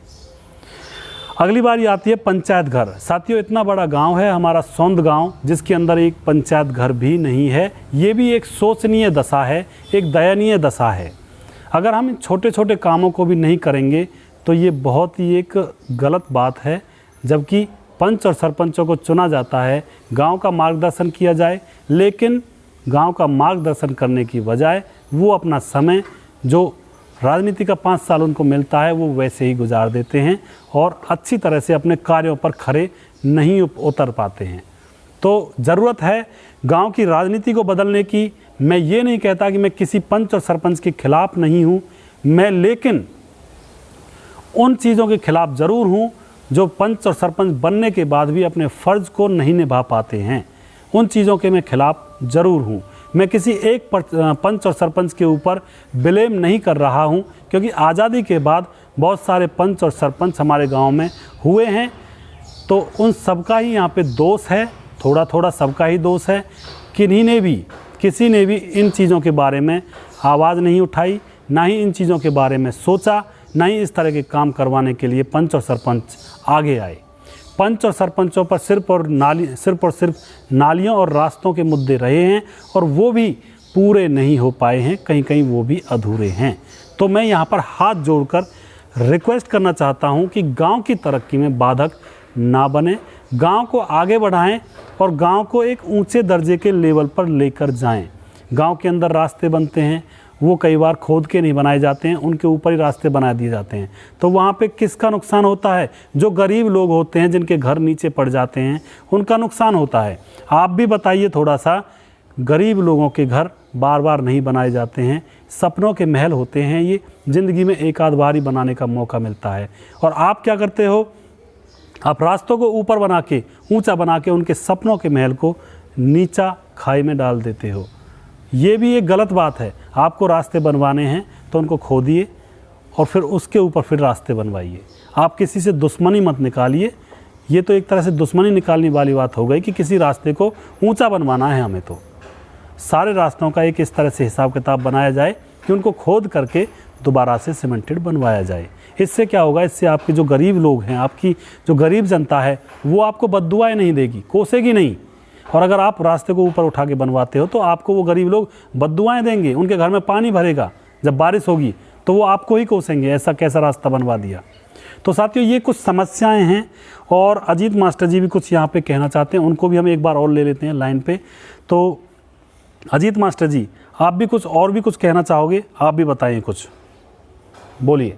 अगली बारी आती है पंचायत घर। साथियों, इतना बड़ा गांव है हमारा सोंद गांव, जिसके अंदर एक पंचायत घर भी नहीं है। ये भी एक शोचनीय दशा है, एक दयनीय दशा है। अगर हम इन छोटे छोटे कामों को भी नहीं करेंगे तो ये बहुत ही एक गलत बात है। जबकि पंच और सरपंचों को चुना जाता है, गांव का मार्गदर्शन किया जाए, लेकिन गांव का मार्गदर्शन करने की बजाय वो अपना समय, जो राजनीति का 5 साल उनको मिलता है, वो वैसे ही गुजार देते हैं और अच्छी तरह से अपने कार्यों पर खरे नहीं उतर पाते हैं। तो ज़रूरत है गांव की राजनीति को बदलने की। मैं ये नहीं कहता कि मैं किसी पंच और सरपंच के खिलाफ़ नहीं हूँ, मैं लेकिन उन चीज़ों के खिलाफ़ ज़रूर हूँ जो पंच और सरपंच बनने के बाद भी अपने फ़र्ज़ को नहीं निभा पाते हैं। उन चीज़ों के मैं खिलाफ़ ज़रूर हूँ। मैं किसी एक पंच और सरपंच के ऊपर ब्लेम नहीं कर रहा हूँ, क्योंकि आज़ादी के बाद बहुत सारे पंच और सरपंच हमारे गांव में हुए हैं। तो उन सबका ही यहाँ पे दोष है, थोड़ा थोड़ा सबका ही दोष है। किसी ने भी इन चीज़ों के बारे में आवाज़ नहीं उठाई, ना ही इन चीज़ों के बारे में सोचा, ना ही इस तरह के काम करवाने के लिए पंच और सरपंच आगे आए। पंच और सरपंचों पर सिर्फ और सिर्फ नालियों और रास्तों के मुद्दे रहे हैं और वो भी पूरे नहीं हो पाए हैं, कहीं कहीं वो भी अधूरे हैं। तो मैं यहाँ पर हाथ जोड़कर रिक्वेस्ट करना चाहता हूँ कि गांव की तरक्की में बाधक ना बने, गांव को आगे बढ़ाएं और गांव को एक ऊंचे दर्जे के लेवल पर लेकर जाएं। गांव के अंदर रास्ते बनते हैं, वो कई बार खोद के नहीं बनाए जाते हैं, उनके ऊपर ही रास्ते बना दिए जाते हैं। तो वहाँ पे किसका नुकसान होता है? जो गरीब लोग होते हैं, जिनके घर नीचे पड़ जाते हैं, उनका नुकसान होता है। आप भी बताइए थोड़ा सा, गरीब लोगों के घर बार बार नहीं बनाए जाते हैं, सपनों के महल होते हैं, ये ज़िंदगी में एक आध बार ही बनाने का मौका मिलता है। और आप क्या करते हो? आप रास्तों को ऊपर बना के, ऊंचा बना के उनके सपनों के महल को नीचा खाई में डाल देते हो। ये भी एक गलत बात है। आपको रास्ते बनवाने हैं तो उनको खोदिए और फिर उसके ऊपर फिर रास्ते बनवाइए। आप किसी से दुश्मनी मत निकालिए। ये तो एक तरह से दुश्मनी निकालने वाली बात हो गई कि किसी रास्ते को ऊंचा बनवाना है हमें। तो सारे रास्तों का एक इस तरह से हिसाब किताब बनाया जाए कि उनको खोद करके दोबारा से सीमेंटेड बनवाया जाए। इससे क्या होगा? इससे आपके जो गरीब लोग हैं, आपकी जो गरीब जनता है, वो आपको बद्दुआएं नहीं देगी, कोसेगी नहीं। और अगर आप रास्ते को ऊपर उठा के बनवाते हो तो आपको वो गरीब लोग बद्दुआएं देंगे, उनके घर में पानी भरेगा, जब बारिश होगी तो वो आपको ही कोसेंगे, ऐसा कैसा रास्ता बनवा दिया। तो साथियों, ये कुछ समस्याएं हैं और अजीत मास्टर जी भी कुछ यहाँ पे कहना चाहते हैं, उनको भी हम एक बार और ले लेते हैं लाइन पे। तो अजीत मास्टर जी, आप भी कुछ और भी कुछ कहना चाहोगे? आप भी बताइए कुछ, बोलिए।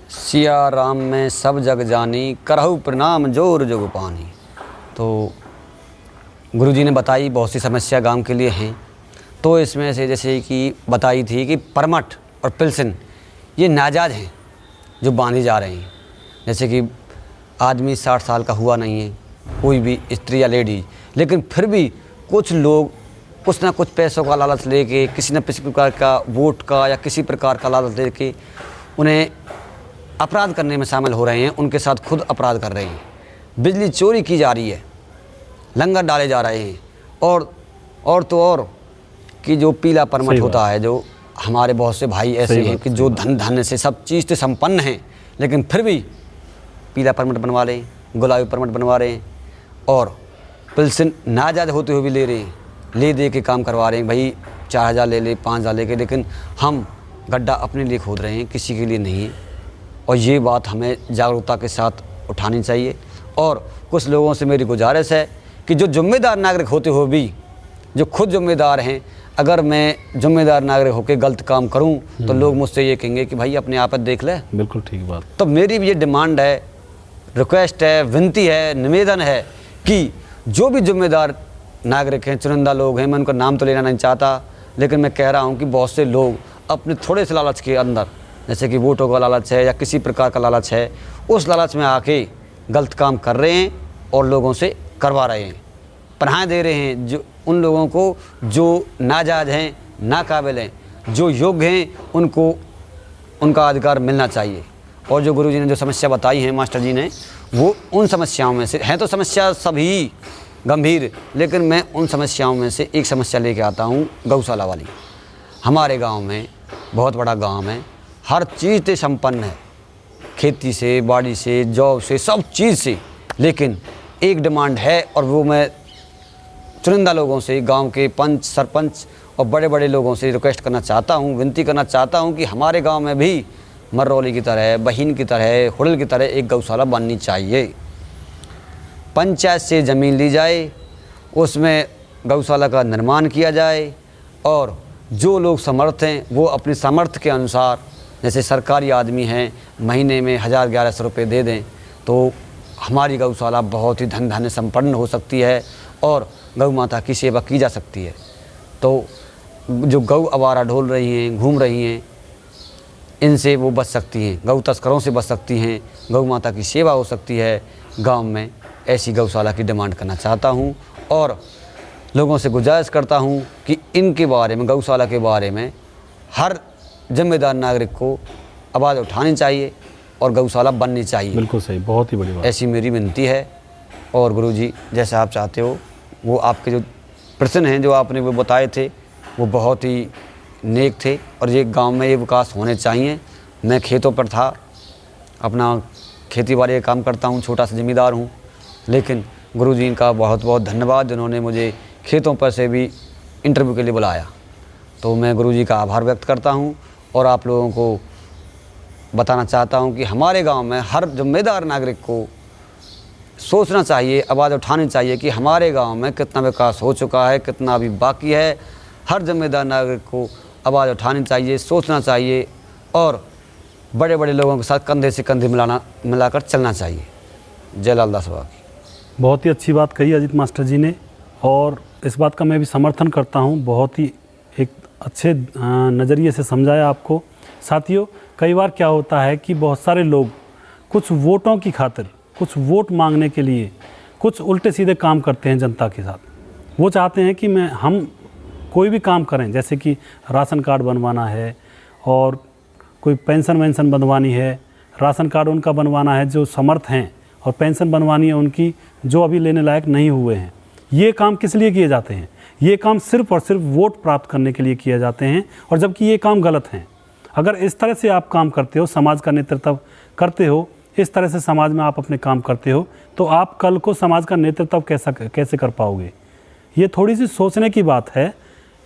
सिया राम में सब जग जानी, करहु प्रणाम जोर जुग पानी। तो गुरुजी ने बताई बहुत सी समस्या गांव के लिए हैं। तो इसमें से जैसे कि बताई थी कि परमठ और पिल्सन ये नाजायज़ हैं जो बांधे जा रहे हैं। जैसे कि आदमी 60 साल का हुआ नहीं है, कोई भी स्त्री या लेडीज, लेकिन फिर भी कुछ लोग कुछ ना कुछ पैसों का लालच लेके, किसी न किसी प्रकार का वोट का या किसी प्रकार का लालच लेके उन्हें अपराध करने में शामिल हो रहे हैं, उनके साथ खुद अपराध कर रहे हैं। बिजली चोरी की जा रही है, लंगर डाले जा रहे हैं, और तो और कि जो पीला परमठ होता है, जो हमारे बहुत से भाई ऐसे हैं कि जो धन से सब चीज़ से संपन्न हैं, लेकिन फिर भी पीला परमठ बनवा रहे हैं, गुलाबी परमठ बनवा रहे हैं और पिल्सन नाजायज़ होते हुए भी ले रहे हैं, ले दे के काम करवा रहे हैं। भाई 4000 ले ले, 5000 लेके, लेकिन हम गड्ढा अपने लिए खोद रहे हैं, किसी के लिए नहीं है। और ये बात हमें जागरूकता के साथ उठानी चाहिए। और कुछ लोगों से मेरी गुजारिश है कि जो जिम्मेदार नागरिक होते हुए भी, जो खुद जिम्मेदार हैं, अगर मैं जिम्मेदार नागरिक होकर गलत काम करूं तो लोग मुझसे ये कहेंगे कि भाई अपने आप देख ले। बिल्कुल ठीक बात। तो मेरी भी ये डिमांड है, रिक्वेस्ट है, विनती है, निवेदन है कि जो भी जिम्मेदार नागरिक हैं, चुनिंदा लोग हैं, मैं उनका नाम तो लेना नहीं चाहता, लेकिन मैं कह रहा हूँ कि बहुत से लोग अपने थोड़े से लालच के अंदर, जैसे कि वोटों का लालच है या किसी प्रकार का लालच है, उस लालच में आके गलत काम कर रहे हैं और लोगों से करवा रहे हैं, पनाह दे रहे हैं जो उन लोगों को जो नाजायज़ हैं, नाकाबिल हैं, जो योग्य हैं, उनको उनका अधिकार मिलना चाहिए। और जो गुरुजी ने जो समस्या बताई हैं मास्टर जी ने, वो उन समस्याओं में से हैं। तो समस्या सभी गंभीर, लेकिन मैं उन समस्याओं में से एक समस्या लेके आता हूँ, गौशाला वाली। हमारे गांव में बहुत बड़ा गांव है, हर चीज़ से संपन्न है, खेती से, बाड़ी से, जॉब से, सब चीज़ से, लेकिन एक डिमांड है और वो मैं चुनिंदा लोगों से, गांव के पंच, सरपंच और बड़े बड़े लोगों से रिक्वेस्ट करना चाहता हूं, विनती करना चाहता हूं कि हमारे गांव में भी मरौली की तरह, बहीन की तरह, हुड़ल की तरह एक गौशाला बननी चाहिए। पंचायत से ज़मीन ली जाए, उसमें गौशाला का निर्माण किया जाए और जो लोग समर्थ हैं वो अपने सामर्थ्य के अनुसार, जैसे सरकारी आदमी हैं, महीने में 1000-1100 रुपये दे दें तो हमारी गौशाला बहुत ही धन धान्य संपन्न हो सकती है और गौ माता की सेवा की जा सकती है। तो जो गौ आवारा ढोल रही हैं, घूम रही हैं, इनसे वो बच सकती हैं, गौ तस्करों से बच सकती हैं, गौ माता की सेवा हो सकती है। गांव में ऐसी गौशाला की डिमांड करना चाहता हूं और लोगों से गुजारिश करता हूं कि इनके बारे में, गौशाला के बारे में हर जिम्मेदार नागरिक को आवाज़ उठानी चाहिए और गौशाला बननी चाहिए। बिल्कुल सही, बहुत ही बड़ी बात। ऐसी मेरी विनती है और गुरुजी जैसा आप चाहते हो वो आपके जो प्रश्न हैं जो आपने वो बताए थे वो बहुत ही नेक थे और ये गांव में ये विकास होने चाहिए। मैं खेतों पर था, अपना खेती बाड़ी का काम करता हूँ, छोटा सा ज़िम्मेदार हूँ, लेकिन गुरुजी का बहुत बहुत धन्यवाद जिन्होंने मुझे खेतों पर से भी इंटरव्यू के लिए बुलाया। तो मैं गुरुजी का आभार व्यक्त करता हूँ और आप लोगों को बताना चाहता हूँ कि हमारे गांव में हर जिम्मेदार नागरिक को सोचना चाहिए, आवाज़ उठानी चाहिए कि हमारे गांव में कितना विकास हो चुका है, कितना अभी बाकी है। हर जिम्मेदार नागरिक को आवाज़ उठानी चाहिए, सोचना चाहिए और बड़े बड़े लोगों के साथ कंधे से कंधे मिलाकर चलना चाहिए। जय लाल दास बाबा की। बहुत ही अच्छी बात कही अजीत मास्टर जी ने और इस बात का मैं भी समर्थन करता हूँ। बहुत ही एक अच्छे नज़रिए से समझाया आपको। साथियों, कई बार क्या होता है कि बहुत सारे लोग कुछ वोटों की खातिर, कुछ वोट मांगने के लिए कुछ उल्टे सीधे काम करते हैं जनता के साथ। वो चाहते हैं कि हम कोई भी काम करें, जैसे कि राशन कार्ड बनवाना है और कोई पेंशन वेंशन बनवानी है, राशन कार्ड उनका बनवाना है जो समर्थ हैं और पेंशन बनवानी है उनकी जो अभी लेने लायक नहीं हुए हैं। ये काम किस लिए किए जाते हैं? ये काम सिर्फ़ और सिर्फ वोट प्राप्त करने के लिए किए जाते हैं और जबकि ये काम गलत हैं। अगर इस तरह से आप काम करते हो, समाज का नेतृत्व करते हो, इस तरह से समाज में आप अपने काम करते हो, तो आप कल को समाज का नेतृत्व कैसे कर पाओगे? ये थोड़ी सी सोचने की बात है।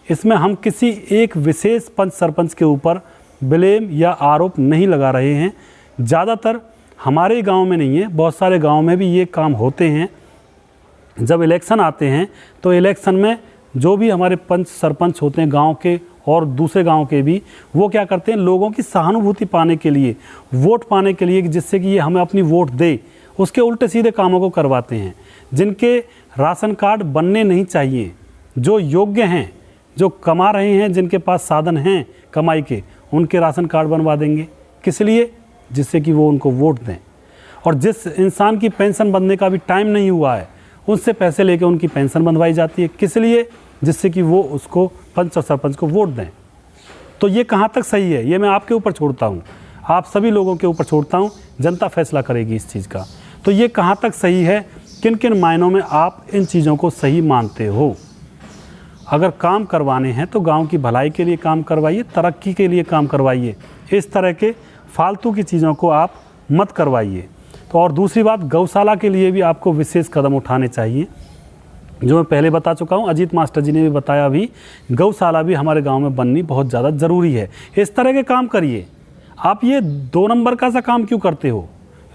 इसमें हम किसी एक विशेष पंच सरपंच के ऊपर ब्लेम या आरोप नहीं लगा रहे हैं। ज़्यादातर हमारे गांव में नहीं है, बहुत सारे गांव में भी ये काम होते हैं। जब इलेक्शन आते हैं तो इलेक्शन में जो भी हमारे पंच सरपंच होते हैं गांव के और दूसरे गांव के भी, वो क्या करते हैं, लोगों की सहानुभूति पाने के लिए, वोट पाने के लिए, जिससे कि ये हमें अपनी वोट दे, उसके उल्टे सीधे कामों को करवाते हैं। जिनके राशन कार्ड बनने नहीं चाहिए, जो योग्य हैं, जो कमा रहे हैं, जिनके पास साधन हैं कमाई के, उनके राशन कार्ड बनवा देंगे। किस लिए? जिससे कि वो उनको वोट दें। और जिस इंसान की पेंशन बनने का भी टाइम नहीं हुआ है, उससे पैसे लेके उनकी पेंशन बनवाई जाती है। किस लिए? जिससे कि वो उसको पंच और सरपंच को वोट दें। तो ये कहाँ तक सही है, ये मैं आपके ऊपर छोड़ता हूँ, आप सभी लोगों के ऊपर छोड़ता हूँ। जनता फैसला करेगी इस चीज़ का। तो ये कहाँ तक सही है, किन किन मायनों में आप इन चीज़ों को सही मानते हो? अगर काम करवाने हैं तो गांव की भलाई के लिए काम करवाइए, तरक्की के लिए काम करवाइए। इस तरह के फालतू की चीज़ों को आप मत करवाइए। तो और दूसरी बात, गौशाला के लिए भी आपको विशेष कदम उठाने चाहिए, जो मैं पहले बता चुका हूँ। अजीत मास्टर जी ने भी बताया अभी, गौशाला भी हमारे गांव में बननी बहुत ज़्यादा ज़रूरी है। इस तरह के काम करिए। आप ये 2 नंबर का सा काम क्यों करते हो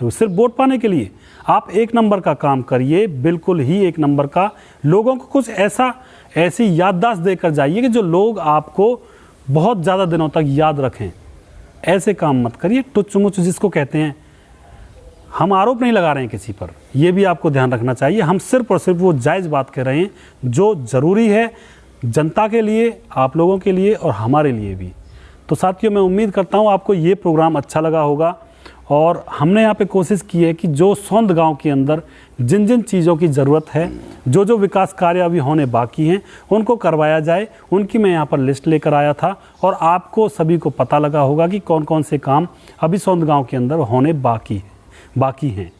सिर्फ वोट पाने के लिए? आप 1 नंबर का काम करिए, बिल्कुल ही 1 नंबर का। लोगों को कुछ ऐसी याददाश्त देकर जाइए कि जो लोग आपको बहुत ज़्यादा दिनों तक याद रखें। ऐसे काम मत करिए टुच्च मुच्च जिसको कहते हैं। हम आरोप नहीं लगा रहे हैं किसी पर, ये भी आपको ध्यान रखना चाहिए। हम सिर्फ और सिर्फ वो जायज़ बात कह रहे हैं जो ज़रूरी है जनता के लिए, आप लोगों के लिए और हमारे लिए भी। तो साथियों, मैं उम्मीद करता हूँ आपको ये प्रोग्राम अच्छा लगा होगा। और हमने यहाँ पे कोशिश की है कि जो सौंद गांव के अंदर जिन जिन चीज़ों की ज़रूरत है, जो जो विकास कार्य अभी होने बाकी हैं, उनको करवाया जाए, उनकी मैं यहाँ पर लिस्ट लेकर आया था। और आपको सभी को पता लगा होगा कि कौन कौन से काम अभी सौंद गांव के अंदर होने बाकी हैं।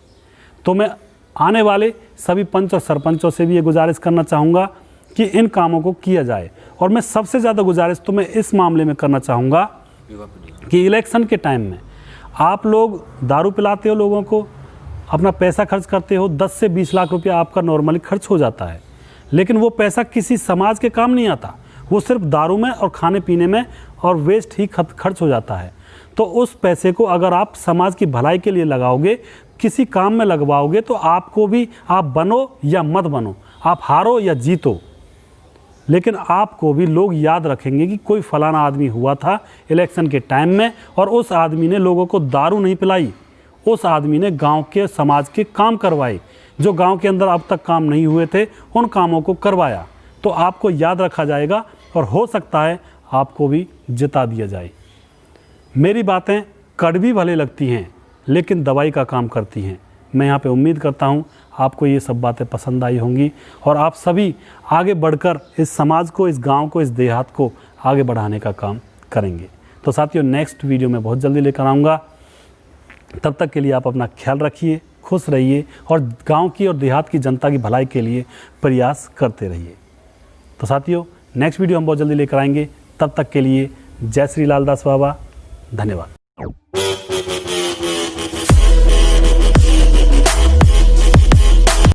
तो मैं आने वाले सभी पंच और सरपंचों से भी ये गुजारिश करना चाहूँगा कि इन कामों को किया जाए। और मैं सबसे ज़्यादा गुजारिश तो मैं इस मामले में करना चाहूँगा कि इलेक्शन के टाइम में आप लोग दारू पिलाते हो, लोगों को अपना पैसा खर्च करते हो। 10 से 20 लाख रुपया आपका नॉर्मली खर्च हो जाता है, लेकिन वो पैसा किसी समाज के काम नहीं आता। वो सिर्फ दारू में और खाने पीने में और वेस्ट ही खर्च हो जाता है। तो उस पैसे को अगर आप समाज की भलाई के लिए लगाओगे, किसी काम में लगवाओगे, तो आपको भी, आप बनो या मत बनो, आप हारो या जीतो, लेकिन आपको भी लोग याद रखेंगे कि कोई फलाना आदमी हुआ था इलेक्शन के टाइम में और उस आदमी ने लोगों को दारू नहीं पिलाई, उस आदमी ने गांव के समाज के काम करवाए, जो गांव के अंदर अब तक काम नहीं हुए थे उन कामों को करवाया। तो आपको याद रखा जाएगा और हो सकता है आपको भी जिता दिया जाए। मेरी बातें कड़वी भले लगती हैं लेकिन दवाई का काम करती हैं। मैं यहाँ पे उम्मीद करता हूँ आपको ये सब बातें पसंद आई होंगी और आप सभी आगे बढ़कर इस समाज को, इस गांव को, इस देहात को आगे बढ़ाने का काम करेंगे। तो साथियों, नेक्स्ट वीडियो में बहुत जल्दी लेकर आऊँगा। तब तक के लिए आप अपना ख्याल रखिए। खुश रहिए और गांव की और देहात की जनता की भलाई के लिए प्रयास करते रहिए। तो साथियों, नेक्स्ट वीडियो हम बहुत जल्दी लेकर आएंगे। तब तक के लिए जय श्री लाल दास बाबा, धन्यवाद।